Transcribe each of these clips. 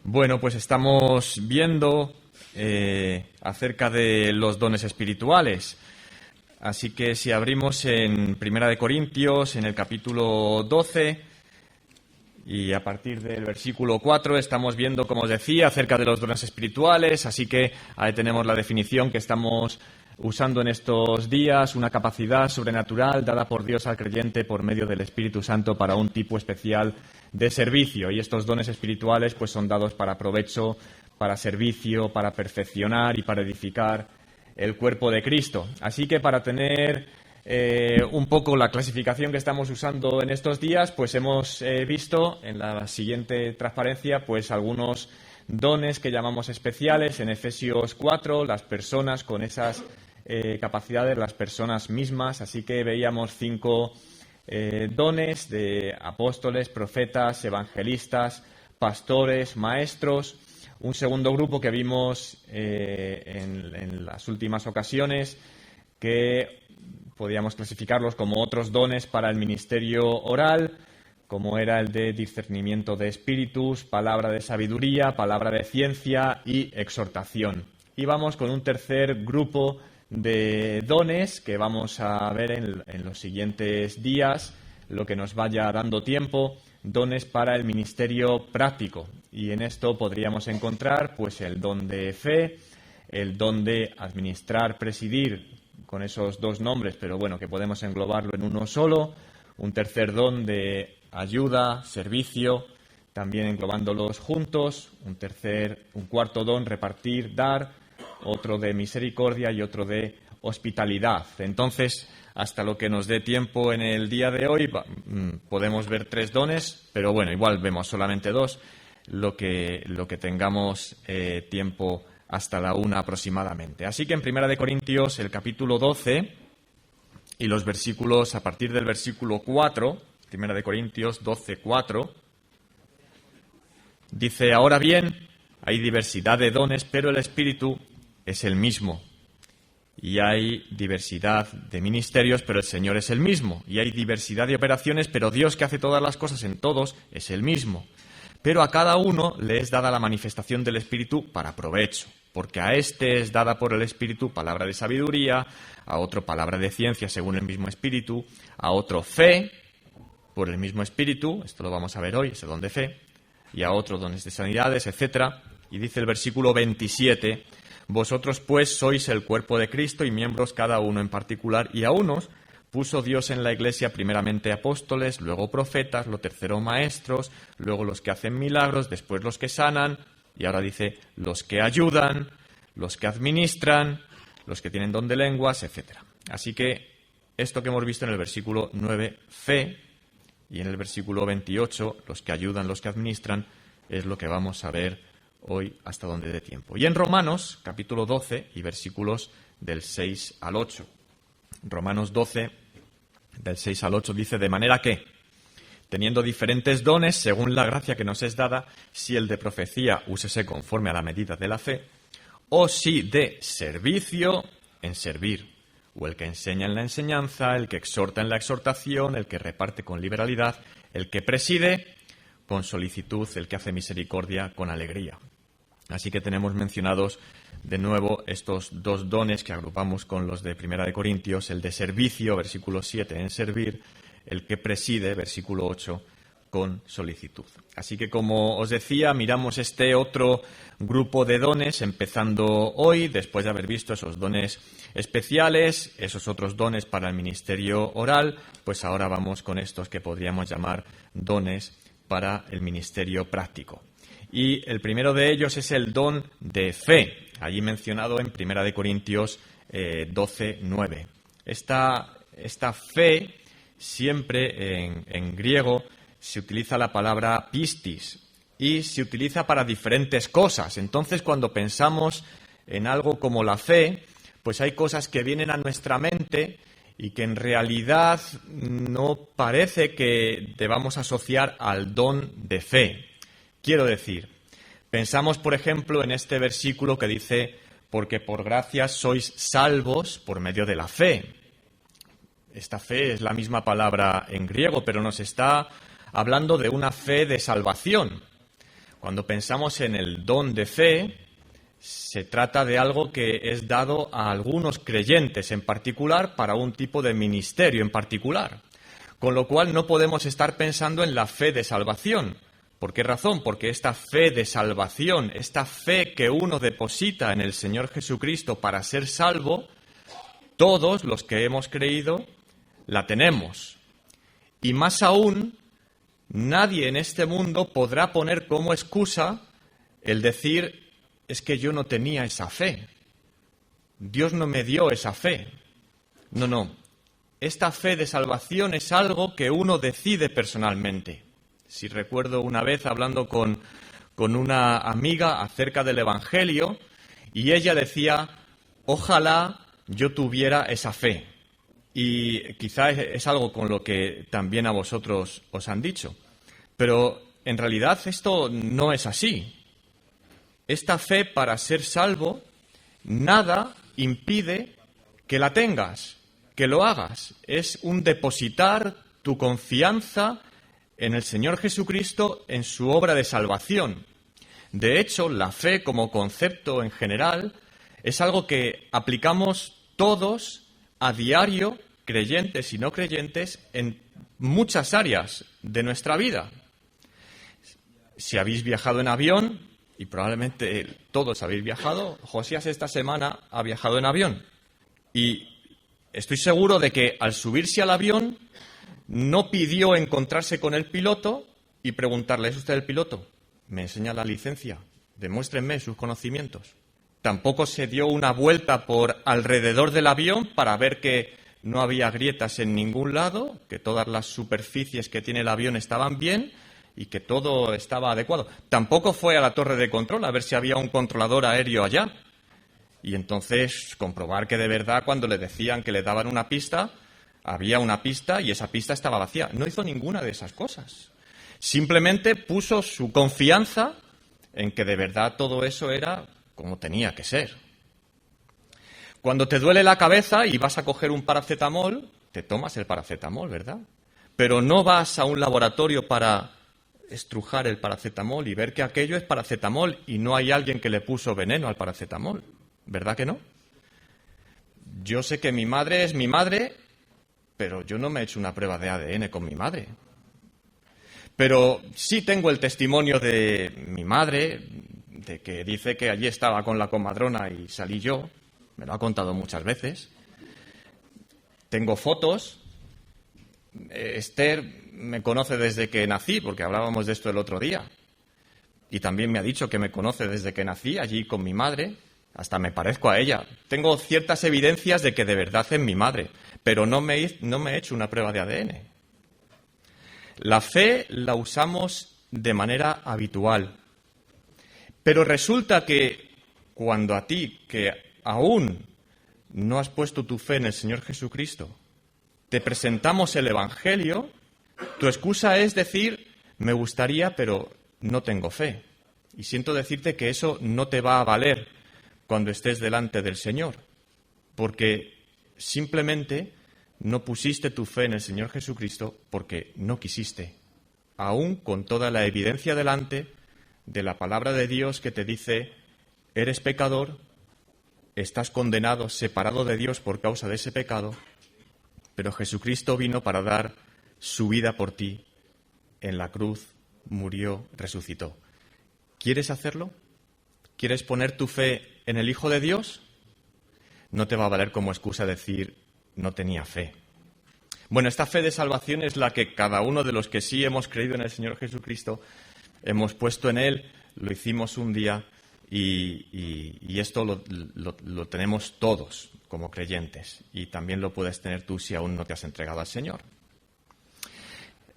Bueno, pues estamos viendo acerca de los dones espirituales. Así que si abrimos en Primera de Corintios, en el capítulo 12, y a partir del versículo 4 estamos viendo, como os decía, acerca de los dones espirituales. Así que ahí tenemos la definición que estamos usando en estos días: una capacidad sobrenatural dada por Dios al creyente por medio del Espíritu Santo para un tipo especial de servicio. Y estos dones espirituales pues son dados para provecho, para servicio, para perfeccionar y para edificar el cuerpo de Cristo. Así que para tener un poco la clasificación que estamos usando en estos días, pues hemos visto en la siguiente transparencia pues algunos dones que llamamos especiales. En Efesios 4, las personas con esas capacidades, las personas mismas. Así que veíamos 5 dones de apóstoles, profetas, evangelistas, pastores, maestros. Un segundo grupo que vimos en las últimas ocasiones, que podíamos clasificarlos como otros dones para el ministerio oral, como era el de discernimiento de espíritus, palabra de sabiduría, palabra de ciencia y exhortación. Y vamos con un tercer grupo de dones que vamos a ver en los siguientes días, lo que nos vaya dando tiempo, dones para el ministerio práctico. Y en esto podríamos encontrar pues el don de fe, el don de administrar, presidir, con esos 2 nombres, pero bueno, que podemos englobarlo en uno solo. Un tercer don de ayuda, servicio, también englobándolos juntos. Un cuarto don, repartir, dar. Otro de misericordia y otro de hospitalidad. Entonces, hasta lo que nos dé tiempo en el día de hoy, podemos ver 3 dones, pero bueno, igual vemos solamente 2, lo que tengamos tiempo hasta la 1 aproximadamente. Así que en Primera de Corintios, el capítulo 12, y los versículos, a partir del versículo 4, Primera de Corintios 12, 4, dice: ahora bien, hay diversidad de dones, pero el Espíritu es el mismo. Y hay diversidad de ministerios, pero el Señor es el mismo. Y hay diversidad de operaciones, pero Dios, que hace todas las cosas en todos, es el mismo. Pero a cada uno le es dada la manifestación del Espíritu para provecho, porque a este es dada por el Espíritu palabra de sabiduría, a otro palabra de ciencia según el mismo Espíritu, a otro fe por el mismo Espíritu, esto lo vamos a ver hoy, ese don de fe, y a otro dones de sanidades, etc. Y dice el versículo 27, vosotros pues sois el cuerpo de Cristo y miembros cada uno en particular, y a unos puso Dios en la Iglesia primeramente apóstoles, luego profetas, lo tercero maestros, luego los que hacen milagros, después los que sanan, y ahora dice los que ayudan, los que administran, los que tienen don de lenguas, etc. Así que esto que hemos visto en el versículo 9, fe, y en el versículo 28, los que ayudan, los que administran, es lo que vamos a ver hoy hasta donde dé tiempo. Y en Romanos, capítulo 12, y versículos del 6 al 8. Romanos 12, del 6 al 8, dice: de manera que, teniendo diferentes dones, según la gracia que nos es dada, si el de profecía úsese conforme a la medida de la fe, o si de servicio, en servir, o el que enseña en la enseñanza, el que exhorta en la exhortación, el que reparte con liberalidad, el que preside con solicitud, el que hace misericordia con alegría. Así que tenemos mencionados de nuevo estos 2 dones que agrupamos con los de Primera de Corintios: el de servicio, versículo 7, en servir; el que preside, versículo 8, con solicitud. Así que, como os decía, miramos este otro grupo de dones, empezando hoy, después de haber visto esos dones especiales, esos otros dones para el ministerio oral, pues ahora vamos con estos que podríamos llamar dones para el ministerio práctico. Y el primero de ellos es el don de fe, allí mencionado en Primera de Corintios 12, 9. Esta fe, siempre en griego, se utiliza la palabra pistis y se utiliza para diferentes cosas. Entonces, cuando pensamos en algo como la fe, pues hay cosas que vienen a nuestra mente y que en realidad no parece que debamos asociar al don de fe. Quiero decir, pensamos, por ejemplo, en este versículo que dice: porque por gracia sois salvos por medio de la fe. Esta fe es la misma palabra en griego, pero nos está hablando de una fe de salvación. Cuando pensamos en el don de fe, se trata de algo que es dado a algunos creyentes en particular para un tipo de ministerio en particular. Con lo cual no podemos estar pensando en la fe de salvación. ¿Por qué razón? Porque esta fe de salvación, esta fe que uno deposita en el Señor Jesucristo para ser salvo, todos los que hemos creído la tenemos. Y más aún, nadie en este mundo podrá poner como excusa el decir: es que yo no tenía esa fe. Dios no me dio esa fe. No. Esta fe de salvación es algo que uno decide personalmente. Si recuerdo una vez hablando con una amiga acerca del Evangelio, y ella decía: ojalá yo tuviera esa fe. Y quizá es algo con lo que también a vosotros os han dicho. Pero en realidad esto no es así. Esta fe, para ser salvo, nada impide que la tengas, que lo hagas. Es un depositar tu confianza en el Señor Jesucristo, en su obra de salvación. De hecho, la fe como concepto en general es algo que aplicamos todos a diario, creyentes y no creyentes, en muchas áreas de nuestra vida. Si habéis viajado en avión, y probablemente todos habéis viajado, Josías esta semana ha viajado en avión. Y estoy seguro de que al subirse al avión no pidió encontrarse con el piloto y preguntarle: ¿es usted el piloto? ¿Me enseña la licencia? Demuéstrenme sus conocimientos. Tampoco se dio una vuelta por alrededor del avión para ver que no había grietas en ningún lado, que todas las superficies que tiene el avión estaban bien y que todo estaba adecuado. Tampoco fue a la torre de control a ver si había un controlador aéreo allá. Y entonces comprobar que de verdad, cuando le decían que le daban una pista, había una pista y esa pista estaba vacía. No hizo ninguna de esas cosas. Simplemente puso su confianza en que de verdad todo eso era como tenía que ser. Cuando te duele la cabeza y vas a coger un paracetamol, te tomas el paracetamol, ¿verdad? Pero no vas a un laboratorio para estrujar el paracetamol y ver que aquello es paracetamol y no hay alguien que le puso veneno al paracetamol, ¿verdad que no? Yo sé que mi madre es mi madre, pero yo no me he hecho una prueba de ADN con mi madre. Pero sí tengo el testimonio de mi madre, de que dice que allí estaba con la comadrona y salí yo. Me lo ha contado muchas veces. Tengo fotos. Esther me conoce desde que nací, porque hablábamos de esto el otro día. Y también me ha dicho que me conoce desde que nací allí con mi madre. Hasta me parezco a ella. Tengo ciertas evidencias de que de verdad es mi madre, pero no me he hecho una prueba de ADN. La fe la usamos de manera habitual. Pero resulta que cuando a ti, que aún no has puesto tu fe en el Señor Jesucristo, te presentamos el Evangelio, tu excusa es decir: me gustaría, pero no tengo fe. Y siento decirte que eso no te va a valer cuando estés delante del Señor, porque simplemente no pusiste tu fe en el Señor Jesucristo porque no quisiste, aún con toda la evidencia delante de la palabra de Dios que te dice: eres pecador, estás condenado, separado de Dios por causa de ese pecado, pero Jesucristo vino para dar su vida por ti, en la cruz, murió, resucitó. ¿Quieres hacerlo? ¿Quieres poner tu fe en el Hijo de Dios? No te va a valer como excusa decir: no tenía fe. Bueno, esta fe de salvación es la que cada uno de los que sí hemos creído en el Señor Jesucristo hemos puesto en Él, lo hicimos un día y esto lo tenemos todos como creyentes y también lo puedes tener tú si aún no te has entregado al Señor.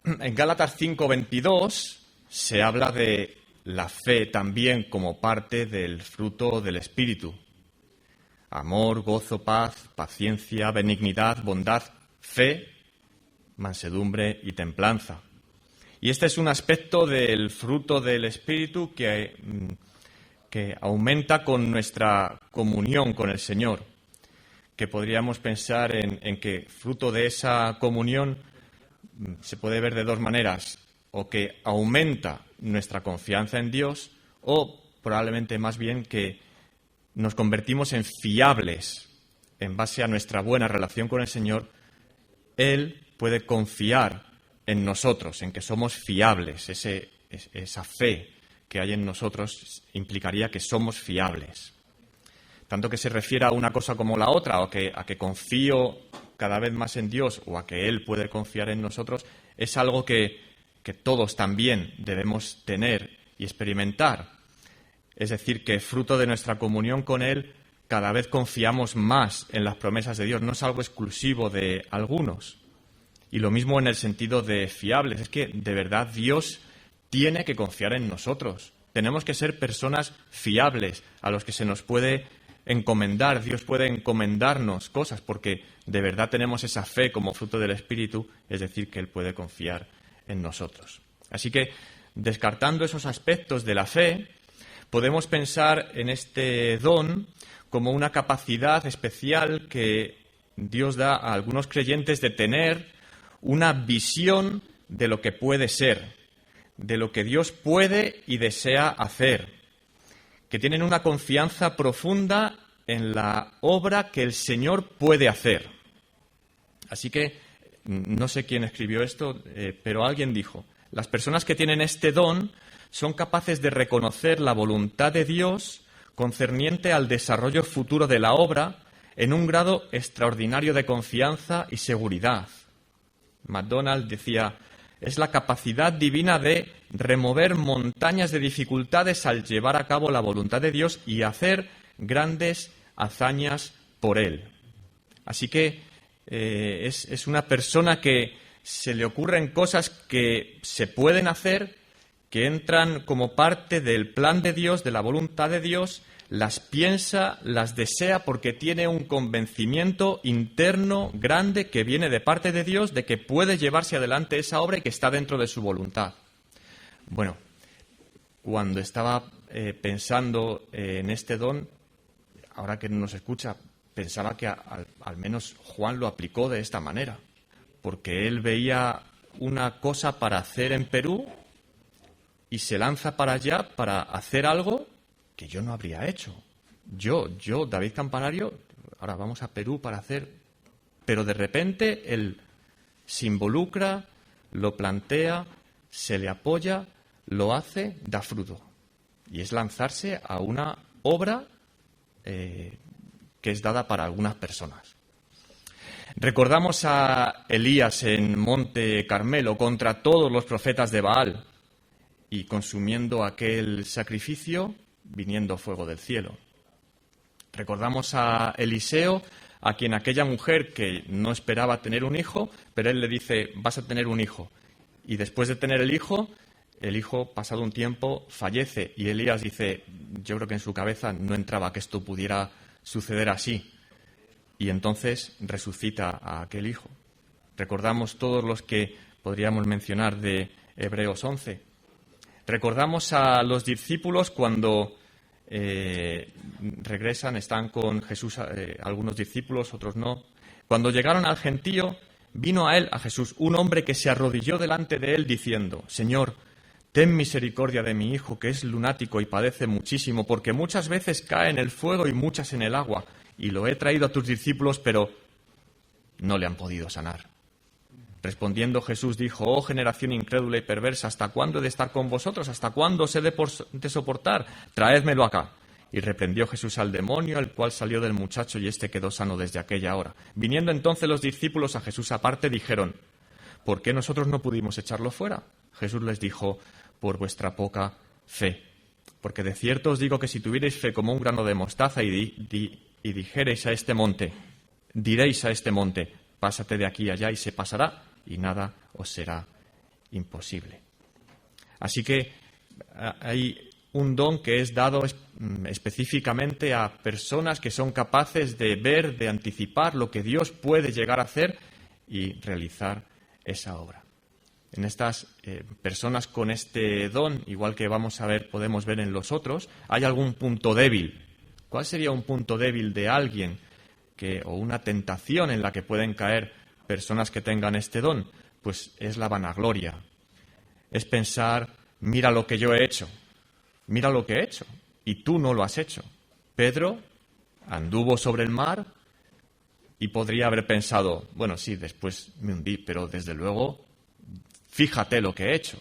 En Gálatas 5:22 se habla de la fe también como parte del fruto del Espíritu. Amor, gozo, paz, paciencia, benignidad, bondad, fe, mansedumbre y templanza. Y este es un aspecto del fruto del Espíritu que aumenta con nuestra comunión con el Señor, que podríamos pensar en que fruto de esa comunión se puede ver de dos maneras. o que aumenta nuestra confianza en Dios, o probablemente más bien que nos convertimos en fiables en base a nuestra buena relación con el Señor. Él puede confiar en nosotros, en que somos fiables. Esa fe que hay en nosotros implicaría que somos fiables. Tanto que se refiera a una cosa como la otra, o a que confío cada vez más en Dios, o a que Él puede confiar en nosotros, es algo que todos también debemos tener y experimentar. Es decir, que fruto de nuestra comunión con Él, cada vez confiamos más en las promesas de Dios. No es algo exclusivo de algunos. Y lo mismo en el sentido de fiables. Es que, de verdad, Dios tiene que confiar en nosotros. Tenemos que ser personas fiables a los que se nos puede encomendar. Dios puede encomendarnos cosas porque de verdad tenemos esa fe como fruto del Espíritu, es decir, que Él puede confiar en nosotros. Así que, descartando esos aspectos de la fe, podemos pensar en este don como una capacidad especial que Dios da a algunos creyentes de tener una visión de lo que puede ser, de lo que Dios puede y desea hacer, que tienen una confianza profunda en la obra que el Señor puede hacer. Así que, no sé quién escribió esto, pero alguien dijo, las personas que tienen este don son capaces de reconocer la voluntad de Dios concerniente al desarrollo futuro de la obra en un grado extraordinario de confianza y seguridad. MacDonald decía, es la capacidad divina de remover montañas de dificultades al llevar a cabo la voluntad de Dios y hacer grandes hazañas por Él. Así que es una persona que se le ocurren cosas que se pueden hacer, que entran como parte del plan de Dios, de la voluntad de Dios, las piensa, las desea porque tiene un convencimiento interno grande que viene de parte de Dios de que puede llevarse adelante esa obra y que está dentro de su voluntad. Bueno, cuando estaba pensando en este don, ahora que nos escucha, pensaba que al menos Juan lo aplicó de esta manera, porque él veía una cosa para hacer en Perú y se lanza para allá para hacer algo que yo no habría hecho. Yo, David Campanario, ahora vamos a Perú para hacer... Pero de repente él se involucra, lo plantea, se le apoya, lo hace, da fruto. Y es lanzarse a una obra que es dada para algunas personas. Recordamos a Elías en Monte Carmelo contra todos los profetas de Baal y consumiendo aquel sacrificio, viniendo fuego del cielo. Recordamos a Eliseo, a quien aquella mujer que no esperaba tener un hijo, pero él le dice, vas a tener un hijo. Y después de tener el hijo, pasado un tiempo, fallece. Y Elías dice, yo creo que en su cabeza no entraba que esto pudiera suceder así. Y entonces resucita a aquel hijo. Recordamos todos los que podríamos mencionar de Hebreos 11. Recordamos a los discípulos cuando regresan, están con Jesús, algunos discípulos, otros no. Cuando llegaron al gentío, vino a él, a Jesús, un hombre que se arrodilló delante de él diciendo, Señor, ten misericordia de mi hijo, que es lunático y padece muchísimo, porque muchas veces cae en el fuego y muchas en el agua, y lo he traído a tus discípulos, pero no le han podido sanar. Respondiendo Jesús dijo, oh generación incrédula y perversa, ¿hasta cuándo he de estar con vosotros? ¿Hasta cuándo os he de soportar? Traédmelo acá. Y reprendió Jesús al demonio, el cual salió del muchacho, y éste quedó sano desde aquella hora. Viniendo entonces los discípulos a Jesús aparte, dijeron, ¿por qué nosotros no pudimos echarlo fuera? Jesús les dijo, por vuestra poca fe. Porque de cierto os digo que si tuvierais fe como un grano de mostaza y dijerais a este monte, diréis a este monte, pásate de aquí allá y se pasará, y nada os será imposible. Así que hay un don que es dado específicamente a personas que son capaces de ver, de anticipar lo que Dios puede llegar a hacer y realizar esa obra. En estas personas con este don, igual que podemos ver en los otros, hay algún punto débil. ¿Cuál sería un punto débil de alguien o una tentación en la que pueden caer personas que tengan este don? Pues es la vanagloria. es pensar, mira lo que yo he hecho, mira lo que he hecho, y tú no lo has hecho. Pedro anduvo sobre el mar y podría haber pensado, bueno, sí, después me hundí, pero desde luego, fíjate lo que he hecho.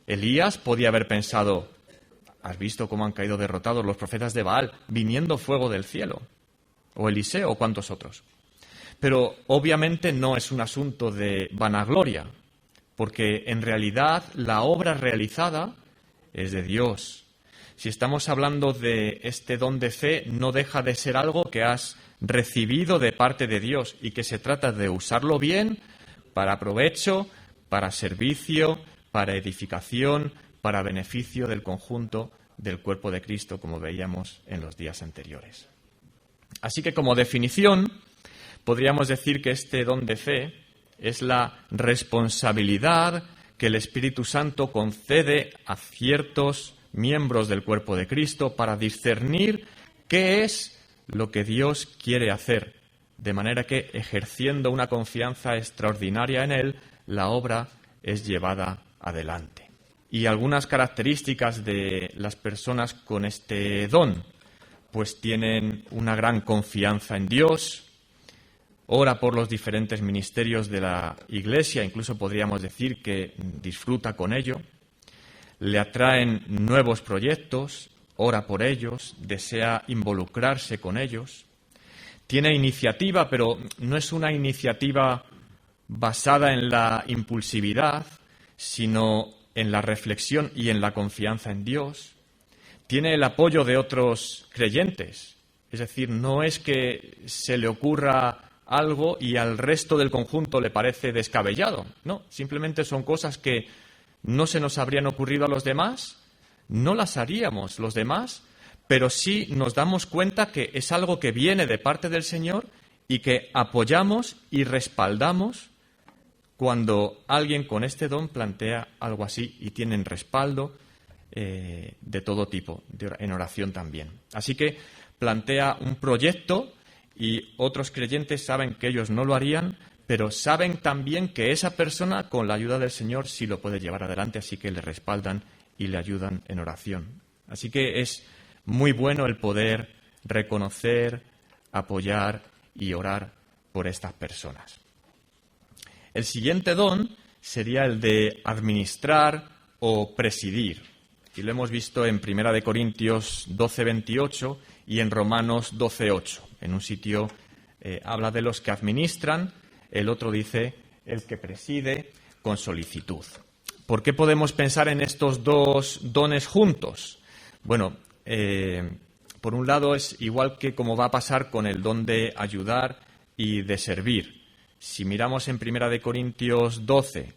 Elías podía haber pensado, ¿has visto cómo han caído derrotados los profetas de Baal, viniendo fuego del cielo? O Eliseo o cuantos otros. Pero obviamente no es un asunto de vanagloria, porque en realidad la obra realizada es de Dios. Si estamos hablando de este don de fe, no deja de ser algo que has recibido de parte de Dios y que se trata de usarlo bien para provecho, para servicio, para edificación, para beneficio del conjunto del cuerpo de Cristo, como veíamos en los días anteriores. Así que, como definición, podríamos decir que este don de fe es la responsabilidad que el Espíritu Santo concede a ciertos miembros del cuerpo de Cristo para discernir qué es lo que Dios quiere hacer, de manera que, ejerciendo una confianza extraordinaria en Él, la obra es llevada adelante. Y algunas características de las personas con este don, pues tienen una gran confianza en Dios, ora por los diferentes ministerios de la Iglesia, incluso podríamos decir que disfruta con ello, le atraen nuevos proyectos, ora por ellos, desea involucrarse con ellos, tiene iniciativa, pero no es una iniciativa basada en la impulsividad, sino en la reflexión y en la confianza en Dios. Tiene el apoyo de otros creyentes, es decir, no es que se le ocurra algo y al resto del conjunto le parece descabellado, no, simplemente son cosas que no se nos habrían ocurrido a los demás, no las haríamos los demás, pero sí nos damos cuenta que es algo que viene de parte del Señor y que apoyamos y respaldamos cuando alguien con este don plantea algo así y tienen respaldo de todo tipo, en oración también. Así que plantea un proyecto y otros creyentes saben que ellos no lo harían, pero saben también que esa persona, con la ayuda del Señor, sí lo puede llevar adelante, así que le respaldan y le ayudan en oración. Así que es muy bueno el poder reconocer, apoyar y orar por estas personas. El siguiente don sería el de administrar o presidir. Y lo hemos visto en 1 Corintios 12:28 y en Romanos 12:8. En un sitio habla de los que administran, el otro dice el que preside con solicitud. ¿Por qué podemos pensar en estos dos dones juntos? Bueno, por un lado es igual que como va a pasar con el don de ayudar y de servir. Si miramos en 1 Corintios 12,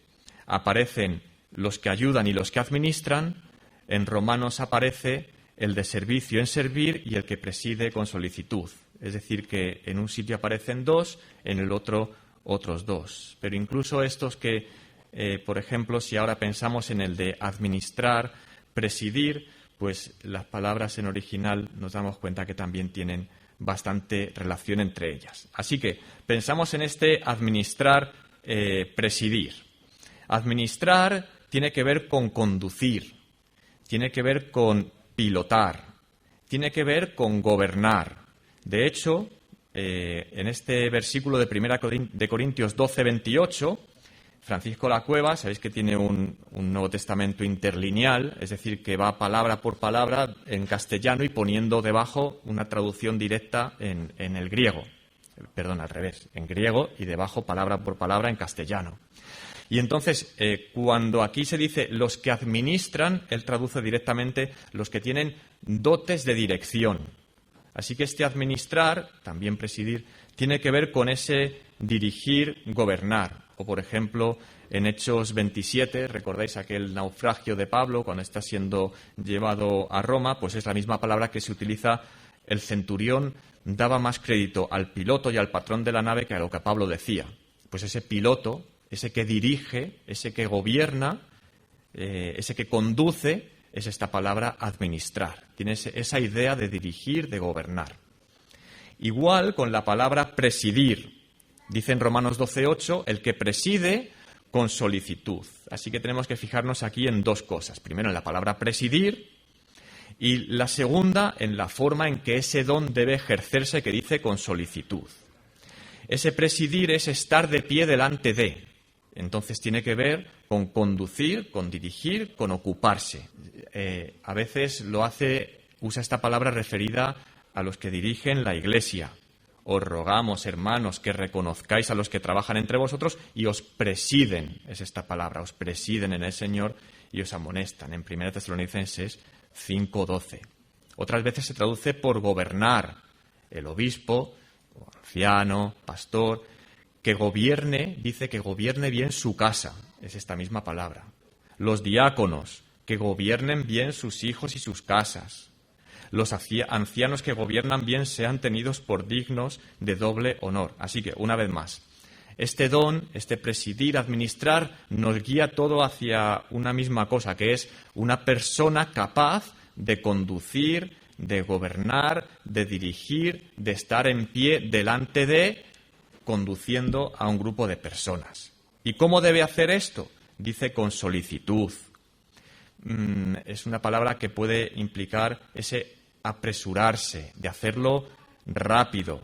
aparecen los que ayudan y los que administran. En Romanos aparece el de servicio en servir y el que preside con solicitud. Es decir, que en un sitio aparecen dos, en el otro otros dos. Pero incluso estos que, por ejemplo, si ahora pensamos en el de administrar, presidir, pues las palabras en original nos damos cuenta que también tienen bastante relación entre ellas. Así que pensamos en este administrar, presidir. Administrar tiene que ver con conducir, tiene que ver con pilotar, tiene que ver con gobernar. De hecho, en este versículo de 1 de Corintios 12:28, Francisco La Cueva, sabéis que tiene un Nuevo Testamento interlineal, es decir, que va palabra por palabra en castellano y poniendo debajo una traducción directa en el griego. Perdón, al revés, en griego y debajo palabra por palabra en castellano. Y entonces, cuando aquí se dice los que administran, él traduce directamente los que tienen dotes de dirección. Así que este administrar, también presidir, tiene que ver con ese dirigir, gobernar. O, por ejemplo, en Hechos 27, recordáis aquel naufragio de Pablo cuando está siendo llevado a Roma, pues es la misma palabra que se utiliza. El centurión daba más crédito al piloto y al patrón de la nave que a lo que Pablo decía. Pues ese piloto, ese que dirige, ese que gobierna, ese que conduce, es esta palabra administrar. Tiene esa idea de dirigir, de gobernar. Igual con la palabra presidir. Dice en Romanos 12:8, el que preside con solicitud. Así que tenemos que fijarnos aquí en dos cosas. Primero, en la palabra presidir, y la segunda, en la forma en que ese don debe ejercerse, que dice con solicitud. Ese presidir es estar de pie delante de. Entonces tiene que ver con conducir, con dirigir, con ocuparse. A veces usa esta palabra referida a los que dirigen la Iglesia. Os rogamos, hermanos, que reconozcáis a los que trabajan entre vosotros y os presiden, es esta palabra, os presiden en el Señor y os amonestan, en 1 Tesalonicenses 5:12. Otras veces se traduce por gobernar, el obispo, o anciano, pastor, que gobierne, dice que gobierne bien su casa, es esta misma palabra. Los diáconos, que gobiernen bien sus hijos y sus casas. Los ancianos que gobiernan bien sean tenidos por dignos de doble honor. Así que, una vez más, este don, este presidir, administrar, nos guía todo hacia una misma cosa, que es una persona capaz de conducir, de gobernar, de dirigir, de estar en pie delante de, conduciendo a un grupo de personas. ¿Y cómo debe hacer esto? Dice con solicitud. Es una palabra que puede implicar ese apresurarse, de hacerlo rápido,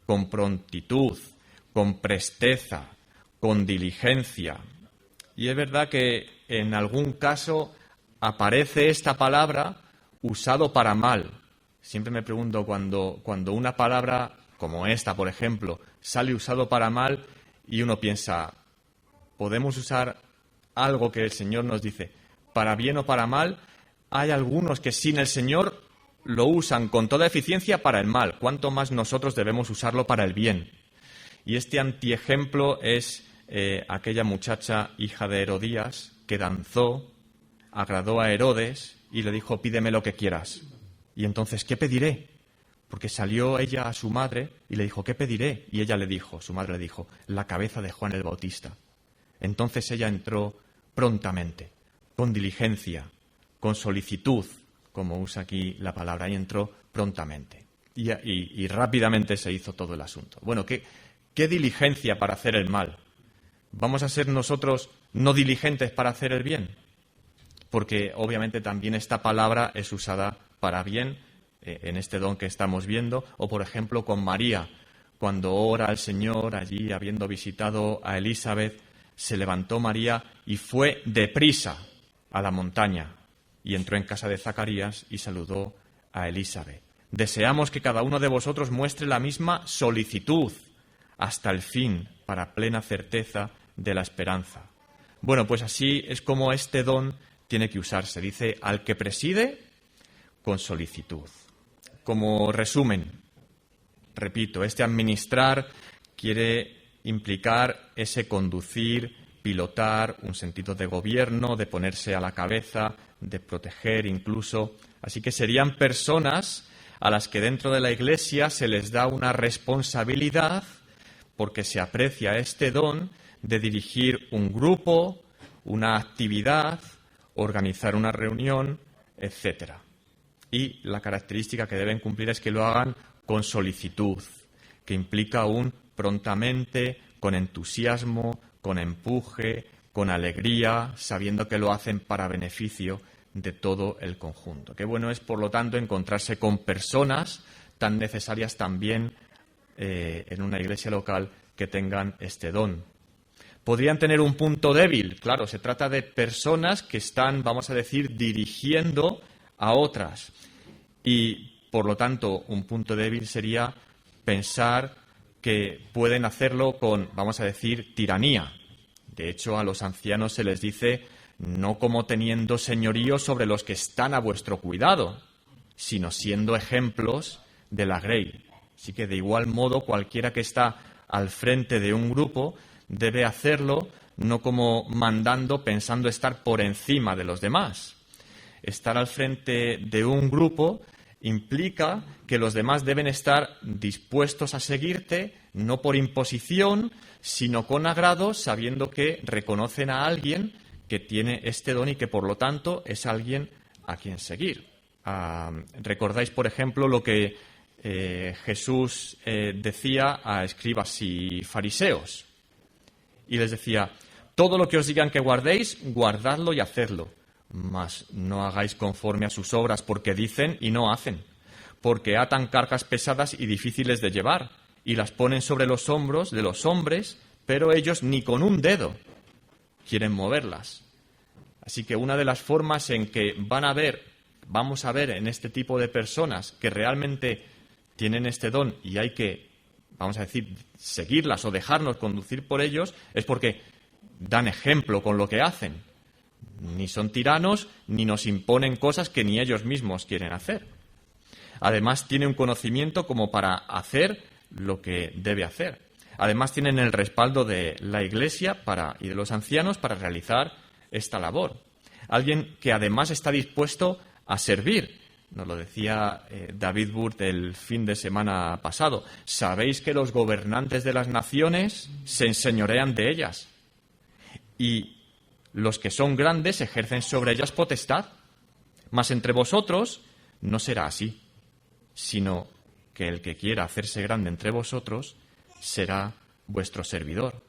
con prontitud, con presteza, con diligencia. Y es verdad que en algún caso aparece esta palabra usado para mal. Siempre me pregunto cuando una palabra como esta, por ejemplo, sale usado para mal y uno piensa, ¿podemos usar algo que el Señor nos dice para bien o para mal? Hay algunos que sin el Señor lo usan con toda eficiencia para el mal. ¿Cuánto más nosotros debemos usarlo para el bien? Y este antiejemplo es aquella muchacha, hija de Herodías, que danzó, agradó a Herodes y le dijo, pídeme lo que quieras. Y entonces, ¿qué pediré? Porque salió ella a su madre y le dijo, ¿qué pediré? Y ella le dijo, su madre le dijo, la cabeza de Juan el Bautista. Entonces ella entró prontamente, con diligencia, con solicitud, como usa aquí la palabra, y entró prontamente. Y rápidamente se hizo todo el asunto. Bueno, ¿qué diligencia para hacer el mal? ¿Vamos a ser nosotros no diligentes para hacer el bien? Porque obviamente también esta palabra es usada para bien en este don que estamos viendo, o por ejemplo con María, cuando ora al Señor, allí habiendo visitado a Elizabeth, se levantó María y fue deprisa a la montaña y entró en casa de Zacarías y saludó a Elizabeth. Deseamos que cada uno de vosotros muestre la misma solicitud hasta el fin, para plena certeza de la esperanza. Bueno, pues así es como este don tiene que usarse. Dice, al que preside, con solicitud. Como resumen, repito, este administrar quiere implicar ese conducir, pilotar, un sentido de gobierno, de ponerse a la cabeza, de proteger incluso. Así que serían personas a las que dentro de la Iglesia se les da una responsabilidad porque se aprecia este don de dirigir un grupo, una actividad, organizar una reunión, etc. Y la característica que deben cumplir es que lo hagan con solicitud, que implica un prontamente, con entusiasmo, con empuje, con alegría, sabiendo que lo hacen para beneficio de todo el conjunto. Qué bueno es, por lo tanto, encontrarse con personas tan necesarias también en una iglesia local que tengan este don. Podrían tener un punto débil, claro, se trata de personas que están, vamos a decir, dirigiendo a otras. Y, por lo tanto, un punto débil sería pensar que pueden hacerlo con, vamos a decir, tiranía. De hecho, a los ancianos se les dice no como teniendo señorío sobre los que están a vuestro cuidado, sino siendo ejemplos de la grey. Así que, de igual modo, cualquiera que está al frente de un grupo debe hacerlo no como mandando, pensando estar por encima de los demás. Estar al frente de un grupo implica que los demás deben estar dispuestos a seguirte, no por imposición, sino con agrado, sabiendo que reconocen a alguien que tiene este don y que, por lo tanto, es alguien a quien seguir. ¿Recordáis, por ejemplo, lo que Jesús decía a escribas y fariseos? Y les decía, Todo lo que os digan que guardéis, guardadlo y hacedlo. Mas no hagáis conforme a sus obras, porque dicen y no hacen. Porque atan cargas pesadas y difíciles de llevar, y las ponen sobre los hombros de los hombres, pero ellos ni con un dedo quieren moverlas. Así que una de las formas en que vamos a ver en este tipo de personas que realmente tienen este don y hay que, vamos a decir, seguirlas o dejarnos conducir por ellos, es porque dan ejemplo con lo que hacen. Ni son tiranos, ni nos imponen cosas que ni ellos mismos quieren hacer. Además, tienen un conocimiento como para hacer lo que debe hacer. Además, tienen el respaldo de la Iglesia y de los ancianos para realizar esta labor. Alguien que además está dispuesto a servir. Nos lo decía David Burt el fin de semana pasado. Sabéis que los gobernantes de las naciones se enseñorean de ellas. Y los que son grandes ejercen sobre ellas potestad. Mas entre vosotros no será así, sino que el que quiera hacerse grande entre vosotros será vuestro servidor.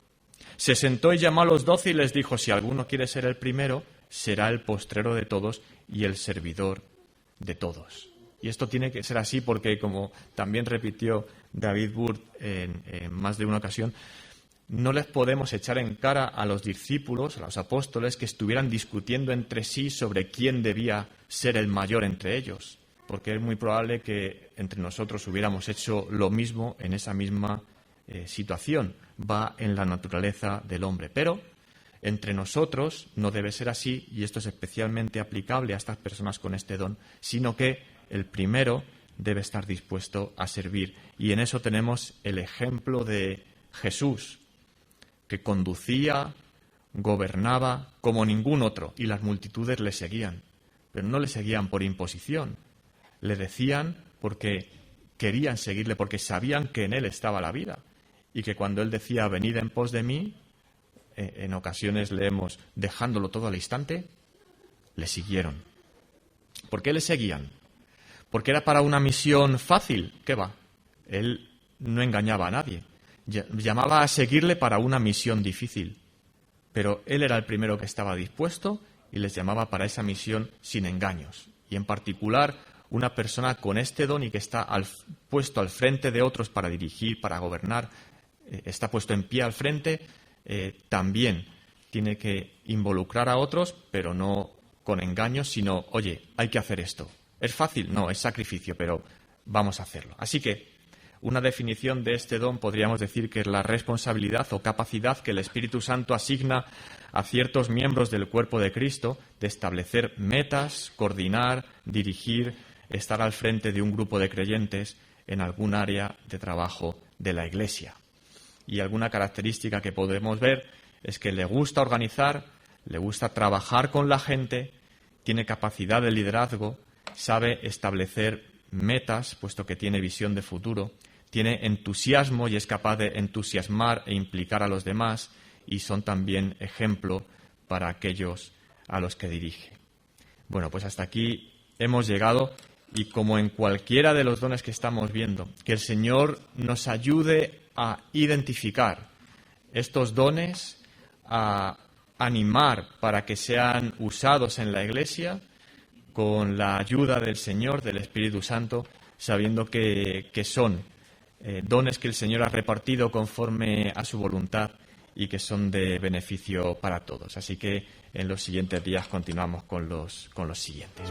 Se sentó y llamó a los 12 y les dijo: si alguno quiere ser el primero, será el postrero de todos y el servidor de todos. Y esto tiene que ser así porque, como también repitió David Burt en más de una ocasión, no les podemos echar en cara a los discípulos, a los apóstoles, que estuvieran discutiendo entre sí sobre quién debía ser el mayor entre ellos, porque es muy probable que entre nosotros hubiéramos hecho lo mismo en esa misma situación. Va en la naturaleza del hombre. Pero entre nosotros no debe ser así, y esto es especialmente aplicable a estas personas con este don, sino que el primero debe estar dispuesto a servir. Y en eso tenemos el ejemplo de Jesús, que conducía, gobernaba como ningún otro, y las multitudes le seguían. Pero no le seguían por imposición, le decían porque querían seguirle, porque sabían que en él estaba la vida, y que cuando él decía: venid en pos de mí, en ocasiones leemos: dejándolo todo al instante, le siguieron. ¿Por qué le seguían? ¿Porque era para una misión fácil? ¿Qué va? Él no engañaba a nadie. Llamaba a seguirle para una misión difícil. Pero él era el primero que estaba dispuesto y les llamaba para esa misión sin engaños. Y en particular, una persona con este don y que está puesto al frente de otros para dirigir, para gobernar, está puesto en pie al frente, también tiene que involucrar a otros, pero no con engaños, sino: oye, hay que hacer esto. ¿Es fácil? No, es sacrificio, pero vamos a hacerlo. Así que una definición de este don podríamos decir que es la responsabilidad o capacidad que el Espíritu Santo asigna a ciertos miembros del cuerpo de Cristo de establecer metas, coordinar, dirigir, estar al frente de un grupo de creyentes en algún área de trabajo de la Iglesia. Y alguna característica que podemos ver es que le gusta organizar, le gusta trabajar con la gente, tiene capacidad de liderazgo, sabe establecer metas, puesto que tiene visión de futuro, tiene entusiasmo y es capaz de entusiasmar e implicar a los demás, y son también ejemplo para aquellos a los que dirige. Bueno, pues hasta aquí hemos llegado, y como en cualquiera de los dones que estamos viendo, que el Señor nos ayude a identificar estos dones, a animar para que sean usados en la Iglesia con la ayuda del Señor, del Espíritu Santo, sabiendo que son dones que el Señor ha repartido conforme a su voluntad y que son de beneficio para todos. Así que en los siguientes días continuamos con los siguientes.